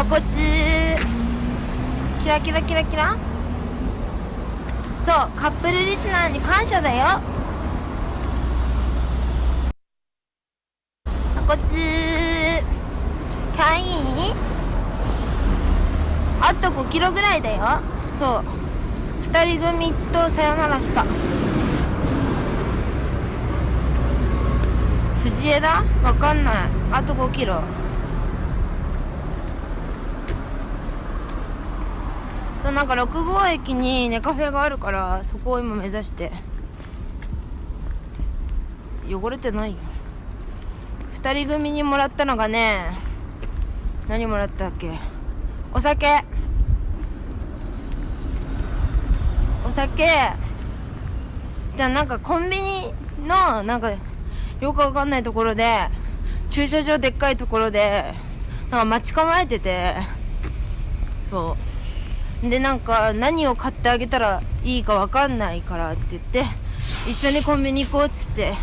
まこっちキラキラキラキラ。そう、カップルリスナーに感謝だよ。まこっちかわいい。あと5キロぐらいだよ。そう、2人組とさよならした。藤枝わかんない。あと5キロ。そう、なんか6号駅にネカフェがあるから、そこを今目指して。汚れてないよ。2人組にもらったのがね、何もらったっけ。お酒じゃあ、なんかコンビニのなんかよくわかんないところで、駐車場でっかいところでなんか待ち構えてて、そうで、なんか何を買ってあげたらいいかわかんないからって言って、一緒にコンビニ行こうっつって、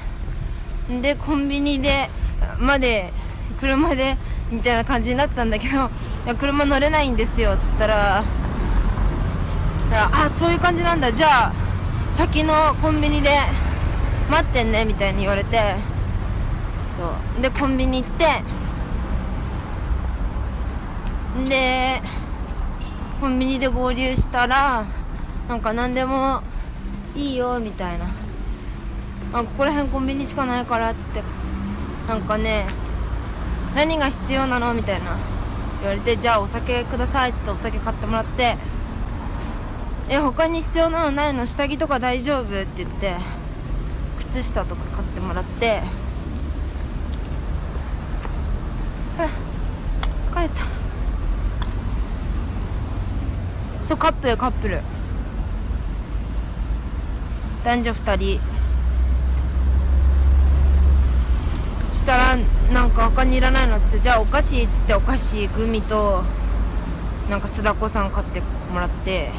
でコンビニでまで車でみたいな感じになったんだけど、いや車乗れないんですよっつったら、あ、そういう感じなんだ、じゃあ先のコンビニで待ってんねみたいに言われて、そうでコンビニ行って、でコンビニで合流したら、なんか何でもいいよみたいな、ここら辺コンビニしかないからっつって、なんかね、何が必要なのみたいな言われて、じゃあお酒くださいっつってお酒買ってもらって、他に必要なのないの、下着とか大丈夫って言って、靴下とか買ってもらって、疲れた。そう、カップル男女2人したら、なんか他にいらないのって言って、じゃあお菓子っつって、お菓子グミとなんか須田子さん買ってもらって、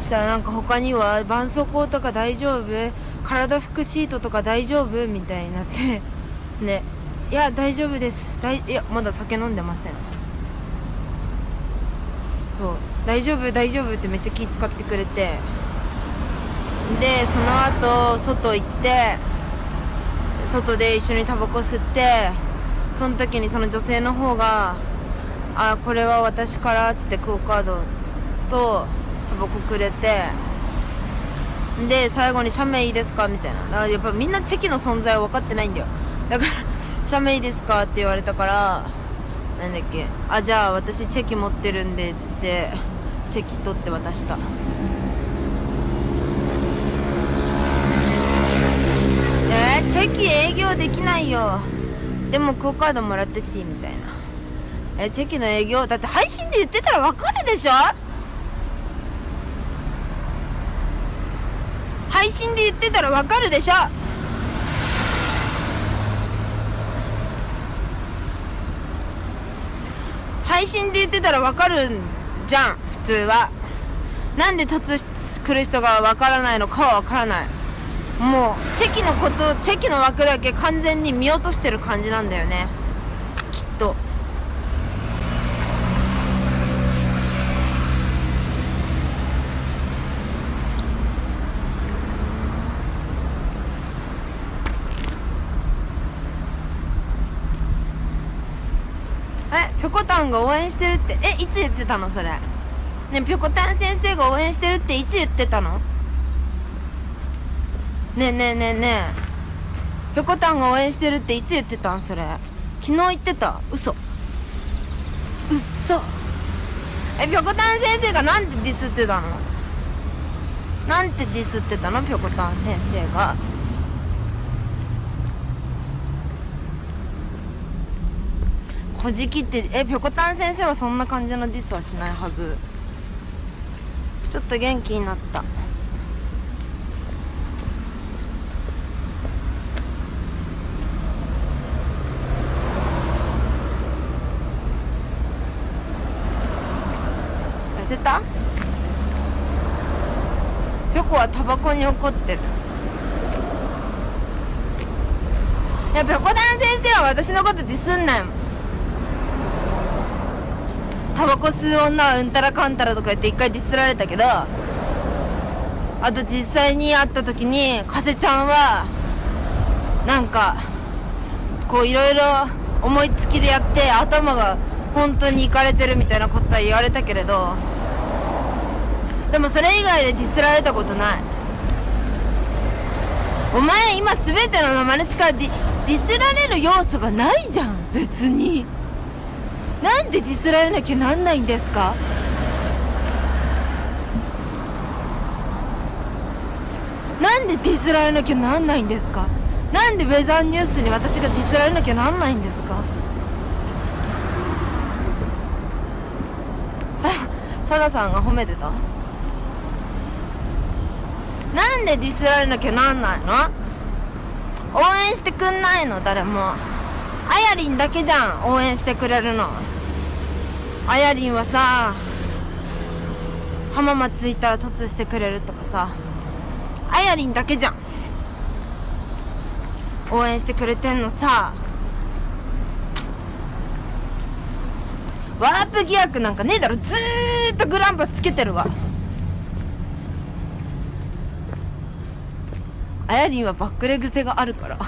したらなんか他には絆創膏とか大丈夫、体拭くシートとか大丈夫みたいになってね、いや大丈夫です、いやまだ酒飲んでません。そう、大丈夫ってめっちゃ気使ってくれて、でその後外行って、外で一緒にタバコ吸って、その時にその女性の方が、あ、これは私からっつってクオカードとタバコくれて、で最後に写メいいですかみたいな。だからやっぱみんなチェキの存在は分かってないんだよ。だから写メいいですかって言われたから、なんだっけ、あ、じゃあ私チェキ持ってるんでつってチェキ取って渡した。チェキ営業できないよ。でもクオカードもらったしみたいな。チェキの営業だって配信で言ってたら分かるでしょ。配信で言ってたら分かるでしょ。配信で言ってたら分かるじゃん普通は。なんで突来る人が分からないのかは分からない。もうチェキのこと、チェキの枠だけ完全に見落としてる感じなんだよね、きっと。ぴょこたんが応援してるって、いつ言ってたのそれ。ね、ぴょこたん先生が応援してるっていつ言ってたの。ねえぴょこたんが応援してるっていつ言ってたんそれ。昨日言ってた。嘘。ぴょこたん先生がなんてディスってたの。なんてディスってたのぴょこたん先生が。こじきって、ぴょこたん先生はそんな感じのディスはしないはず。ちょっと元気になった。痩せた？ぴょこはタバコに怒ってる。いや、ぴょこたん先生は私のことディスんないもん。タバコ吸う女はうんたらかんたらとか言って一回ディスられたけど、あと実際に会った時に加瀬ちゃんはなんかこういろいろ思いつきでやって頭が本当にいかれてるみたいなことは言われたけれど、でもそれ以外でディスられたことない。お前今全ての名前しかディスられる要素がないじゃん。別になんでディスられなきゃなんないんですか。なんでディスられなきゃなんないんですか。なんでウェザーニュースに私がディスられなきゃなんないんですか。サダさんが褒めてた。なんでディスられなきゃなんないの。応援してくんないの。誰も。あやりんだけじゃん応援してくれるの。あやりんはさ、浜松いたら凸してくれるとかさ、あやりんだけじゃん応援してくれてんのさ。ワープ疑惑なんかねえだろ。ずーっとグランパスつけてるわ。あやりんはバックレ癖があるから。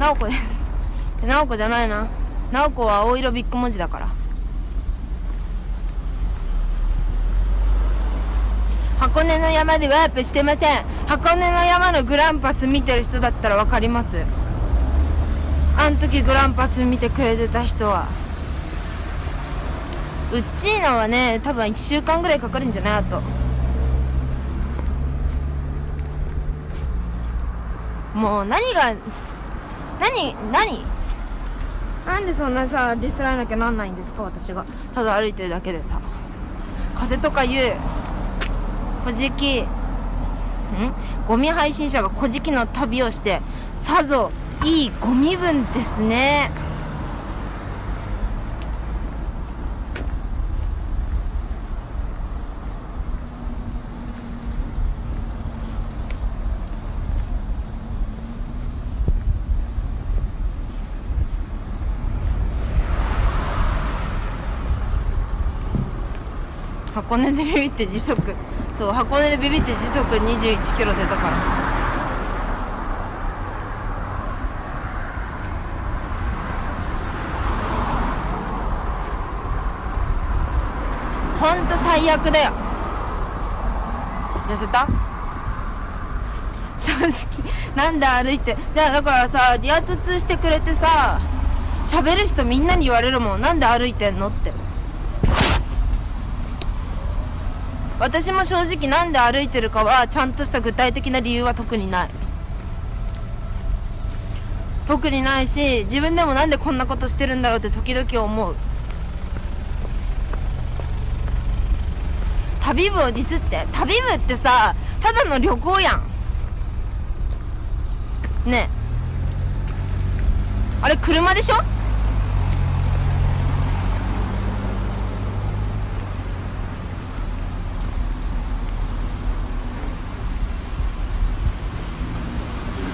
なおこです。なおこじゃないな。なおこは青色ビッグ文字だから。箱根の山でワープしてません。箱根の山のグランパス見てる人だったら分かります。あん時グランパス見てくれてた人は。うっちーのはね、多分1週間ぐらいかかるんじゃない。あともう何なんでそんなさディスられなきゃなんないんですか。私がただ歩いてるだけでさ。風とか言う小じきゴミ配信者が小じきの旅をしてさぞいいゴミ分ですね。箱根でビビって時速、そう箱根でビビって時速21キロ出たから。ほんと最悪だよ。痩せた正直なんで歩いて。じゃあだからさ、リア突してくれてさ、喋る人みんなに言われるもん。なんで歩いてんのって。私も正直なんで歩いてるかはちゃんとした具体的な理由は特にないし、自分でもなんでこんなことしてるんだろうって時々思う。旅部をディスって。旅部ってさ、ただの旅行やんねえ。あれ車でしょ。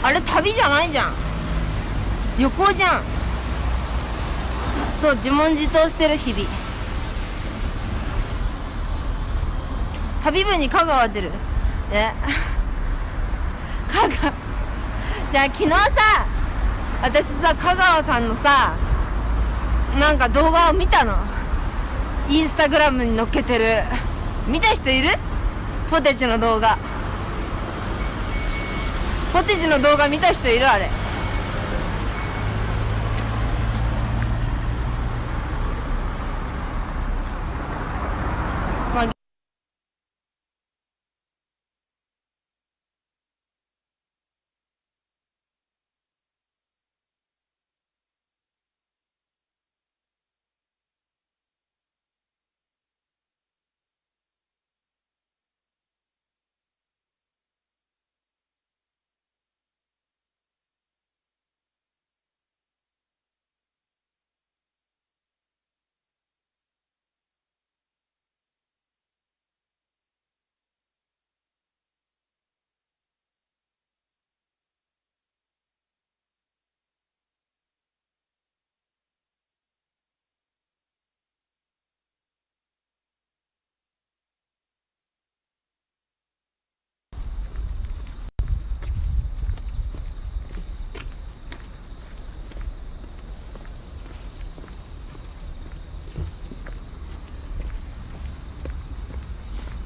あれ旅じゃないじゃん。旅行じゃん。そう、自問自答してる日々。旅部に香川出るね。香川じゃあ昨日さ、私さ香川さんのさなんか動画を見たの。インスタグラムに載っけてる。見た人いる？ポテチの動画。ポテチの動画見た人いる？あれまあ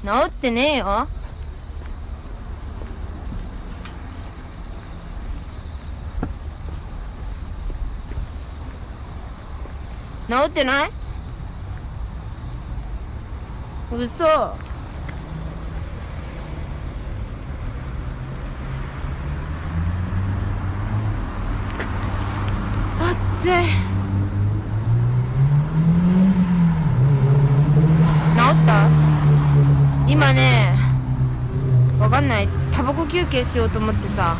治ってねえよ。治ってない？嘘。暑い。治った？今ね、わかんない。タバコ休憩しようと思ってさ。